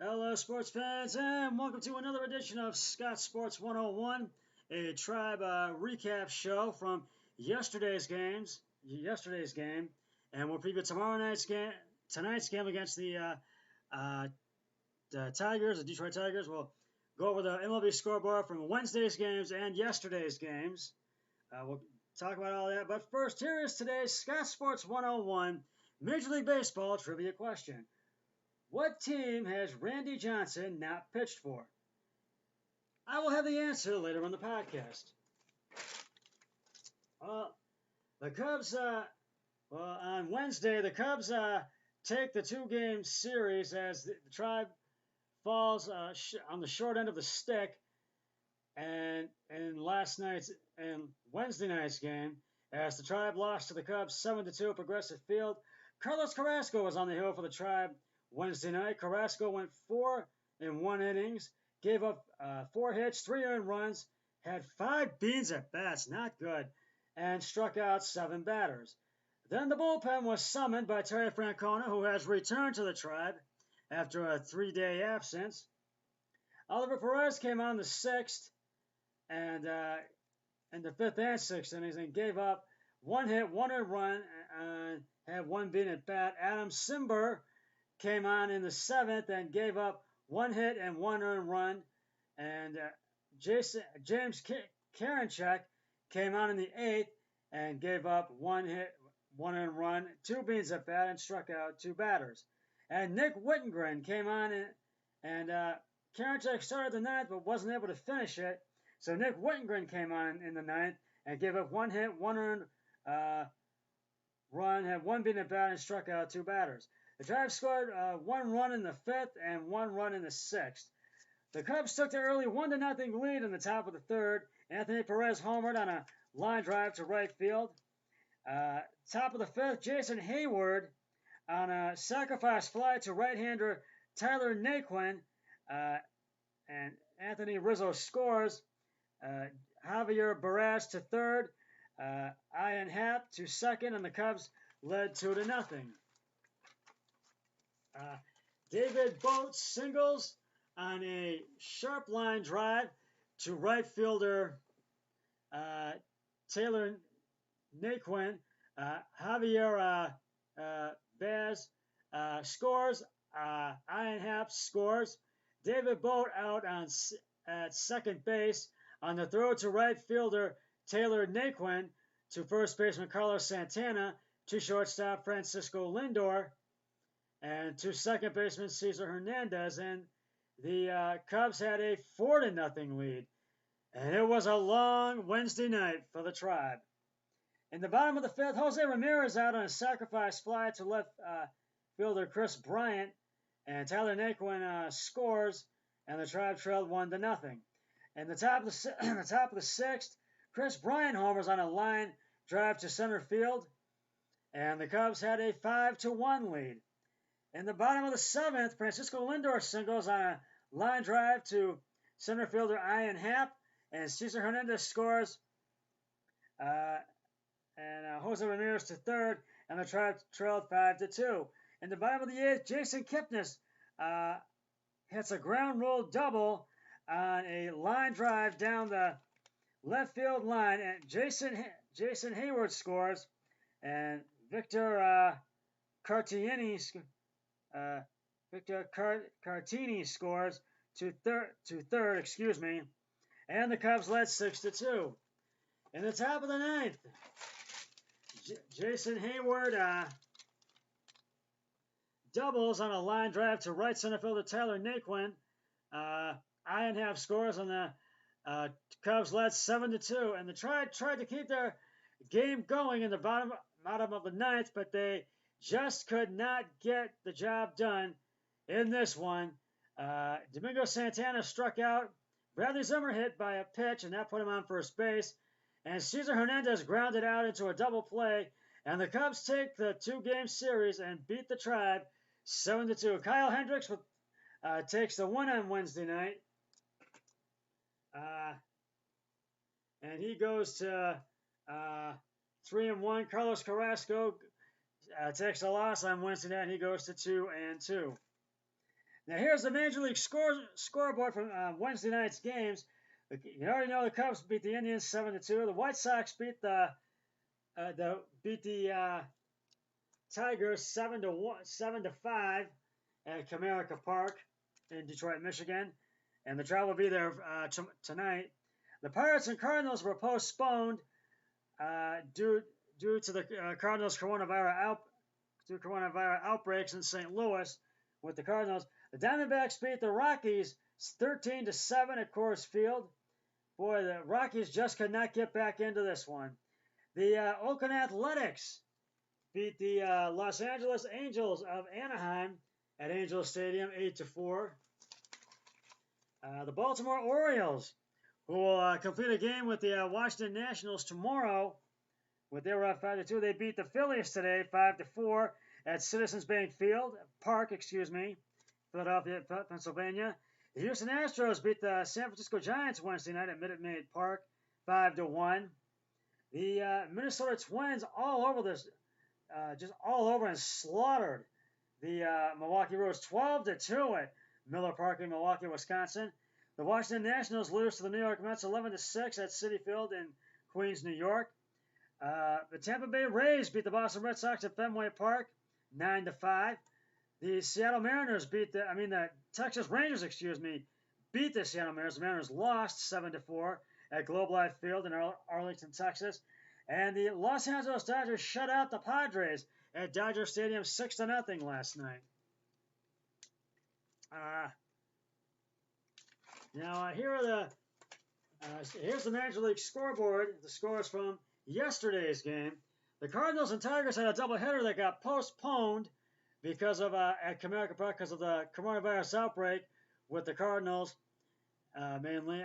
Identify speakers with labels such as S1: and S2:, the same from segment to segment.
S1: Hello, sports fans, and welcome to another edition of Scott Sports 101, a Tribe recap show from yesterday's game, and we'll preview tonight's game against uh, the Tigers, the Detroit Tigers. We'll go over the MLB scoreboard from Wednesday's games and yesterday's games. We'll talk about all that, but first, here is today's Scott Sports 101 Major League Baseball trivia question. What team has Randy Johnson not pitched for? I will have the answer later on the podcast. The Cubs, on Wednesday, the Cubs take the two-game series as the Tribe falls on the short end of the stick, and in Wednesday night's game, as the Tribe lost to the Cubs 7-2 at Progressive Field. Carlos Carrasco was on the hill for the Tribe Wednesday night. Carrasco went 4 in 1 innings, gave up 4 hits, 3 earned runs, had 5 beans at bats, not good, and struck out 7 batters. Then the bullpen was summoned by Terry Francona, who has returned to the Tribe after a 3-day absence. Oliver Perez came on the 6th and in the 5th and 6th innings and gave up 1 hit, 1 earned run, and had 1 bean at bat. Adam Cimber came on in the 7th and gave up 1 hit and 1 earned run. And James Karinchak came on in the 8th and gave up 1 hit, 1 earned run, 2 beans at bat, and struck out 2 batters. And Nick Wittengren came on and Karinchak started the 9th but wasn't able to finish it. So Nick Wittengren came on in the 9th and gave up 1 hit, 1 earned run, had 1 bean at bat, and struck out 2 batters. The Tribe scored 1 run in the 5th and 1 run in the 6th. The Cubs took the early 1-0 lead in the top of the 3rd. Anthony Perez homered on a line drive to right field. Top of the 5th, Jason Heyward on a sacrifice fly to right-hander Tyler Naquin, and Anthony Rizzo scores. Javier Barras to 3rd, Ian Happ to 2nd, and the Cubs led 2-0. David Bote singles on a sharp line drive to right fielder Taylor Naquin. Javier Baz scores. Ian Happ scores. David Bote out at second base on the throw to right fielder Taylor Naquin, to first baseman Carlos Santana, to shortstop Francisco Lindor, and to second baseman Cesar Hernandez. And the Cubs had a 4-0 lead. And it was a long Wednesday night for the Tribe. In the bottom of the 5th, Jose Ramirez out on a sacrifice fly to left fielder Chris Bryant, and Tyler Naquin scores, and the Tribe trailed 1-0. In the top of the 6th, Chris Bryant homers on a line drive to center field, and the Cubs had a 5-1 lead. In the bottom of the 7th, Francisco Lindor singles on a line drive to center fielder Ian Happ, and Cesar Hernandez scores, and Jose Ramirez to 3rd, and the Tribe trailed 5-2. In the bottom of the 8th, Jason Kipnis hits a ground rule double on a line drive down the left field line, and Jason Heyward scores, and Victor Cartini scores to third, and the Cubs led 6-2. In the top of the 9th, Jason Heyward doubles on a line drive to right center fielder Tyler Naquin. Ian Happ scores, and the Cubs led 7-2. And the Tribe tried to keep their game going in the bottom of the 9th, but they just could not get the job done in this one. Domingo Santana struck out. Bradley Zimmer hit by a pitch, and that put him on first base. And Cesar Hernandez grounded out into a double play. And the Cubs take the 2-game series and beat the Tribe 7-2. Kyle Hendricks takes the win on Wednesday night. And he goes to 3-1. Carlos Carrasco takes a loss on Wednesday night. He goes to 2-2. Now here's the Major League scoreboard from Wednesday night's games. You already know the Cubs beat the Indians 7-2. The White Sox beat the Tigers 7-5 at Comerica Park in Detroit, Michigan, and the Tribe will be there tonight. The Pirates and Cardinals were postponed due to the Cardinals coronavirus outbreaks in St. Louis. With the Cardinals, the Diamondbacks beat the Rockies 13-7 at Coors Field. Boy, the Rockies just could not get back into this one. The Oakland Athletics beat the Los Angeles Angels of Anaheim at Angel Stadium 8-4. The Baltimore Orioles, who will complete a game with the Washington Nationals tomorrow, with their 5-2, they beat the Phillies today 5-4 at Citizens Bank Park, Philadelphia, Pennsylvania. The Houston Astros beat the San Francisco Giants Wednesday night at Minute Maid Park 5-1. The Minnesota Twins just all over and slaughtered the Milwaukee Brewers 12-2 at Miller Park in Milwaukee, Wisconsin. The Washington Nationals lose to the New York Mets 11-6 at Citi Field in Queens, New York. The Tampa Bay Rays beat the Boston Red Sox at Fenway Park 9-5. The Seattle Mariners the Texas Rangers, beat the Seattle Mariners. The Mariners lost 7-4 at Globe Life Field in Arlington, Texas. And the Los Angeles Dodgers shut out the Padres at Dodger Stadium 6-0 last night. Here's the Major League scoreboard. The scores from yesterday's game. The Cardinals and Tigers had a doubleheader that got postponed because of at Comerica Park because of the coronavirus outbreak with the Cardinals mainly.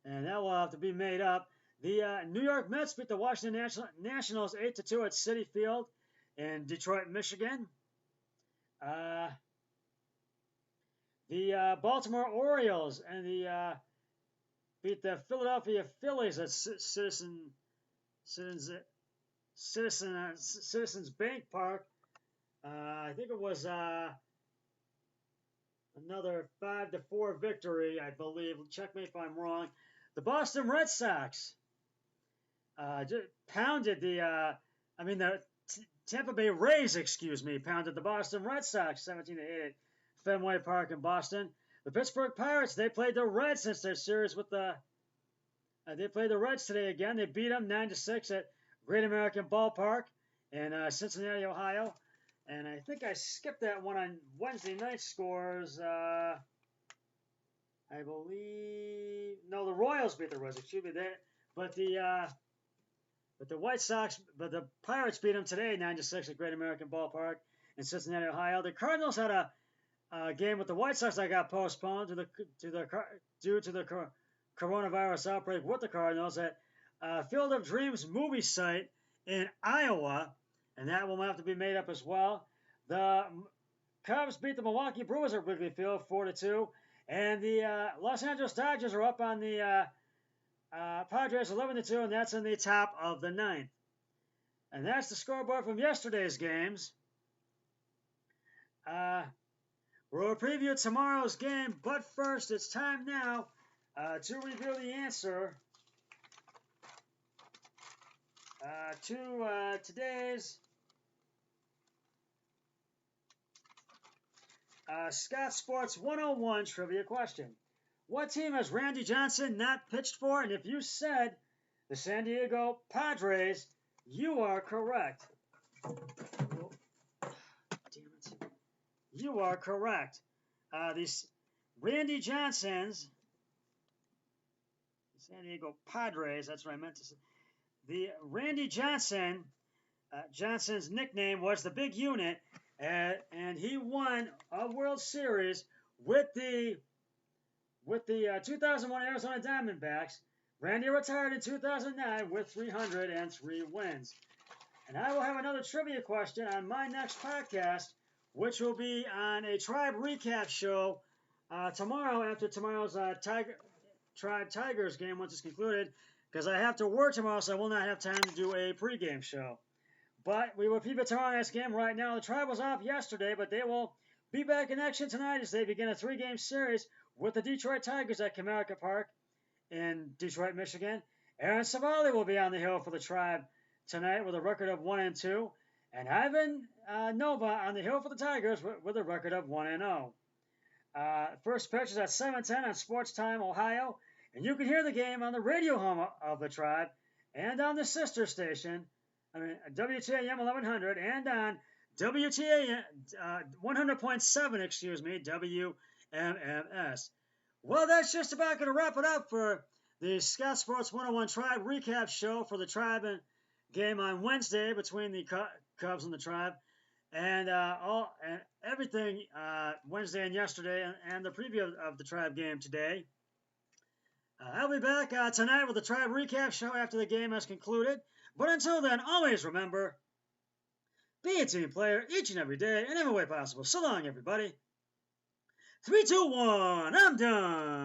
S1: And that will have to be made up. The New York Mets beat the Washington Nationals 8-2 at Citi Field in Detroit, Michigan. The Baltimore Orioles and beat the Philadelphia Phillies at Citizens Bank Park. I think it was another 5-4 victory, I believe. Check me if I'm wrong. The Boston Red Sox pounded the Tampa Bay Rays, pounded the Boston Red Sox 17-8 at Fenway Park in Boston. The Pittsburgh Pirates, they played the Reds since their series with they played the Reds today again. They beat them 9-6 at Great American Ballpark in Cincinnati, Ohio. And I think I skipped that one on Wednesday night scores. I believe the Royals beat the Reds. But the Pirates beat them today 9-6 at Great American Ballpark in Cincinnati, Ohio. The Cardinals had a game with the White Sox that got postponed due to the coronavirus outbreak with the Cardinals at Field of Dreams movie site in Iowa, and that will have to be made up as well. The Cubs beat the Milwaukee Brewers at Wrigley Field 4-2, and the Los Angeles Dodgers are up on the Padres 11-2, and that's in the top of the ninth. And that's the scoreboard from yesterday's games. We'll preview tomorrow's game, but first it's time now to reveal the answer to today's Scott Sports 101 trivia question. What team has Randy Johnson not pitched for? And if you said the San Diego Padres, you are correct. Oh, damn it. You are correct. These Randy Johnson's San Diego Padres, that's what I meant to say. The Randy Johnson, Johnson's nickname was the Big Unit, and he won a World Series with the 2001 Arizona Diamondbacks. Randy retired in 2009 with 303 wins. And I will have another trivia question on my next podcast, which will be on a Tribe recap show tomorrow after tomorrow's Tribe Tigers game once it's concluded, because I have to work tomorrow, so I will not have time to do a pregame show. But we will preview tomorrow night's game right now. The Tribe was off yesterday, but they will be back in action tonight as they begin a 3-game series with the Detroit Tigers at Comerica Park in Detroit, Michigan. Aaron Savali will be on the hill for the Tribe tonight with a record of 1-2, and Ivan Nova on the hill for the Tigers with a record of 1-0. First pitch is at 7:10 on Sports Time Ohio, and you can hear the game on the radio home of the Tribe and on the sister station, WTAM 1100, and on WTAM 100.7, WMMS. Well, that's just about going to wrap it up for the Scott Sports 101 Tribe recap show for the Tribe game on Wednesday between the Cubs and the Tribe, and everything Wednesday and yesterday, and the preview of the Tribe game today. I'll be back tonight with the Tribe recap show after the game has concluded. But until then, always remember, be a team player each and every day in every way possible. So long, everybody. 3, 2, 1, I'm done.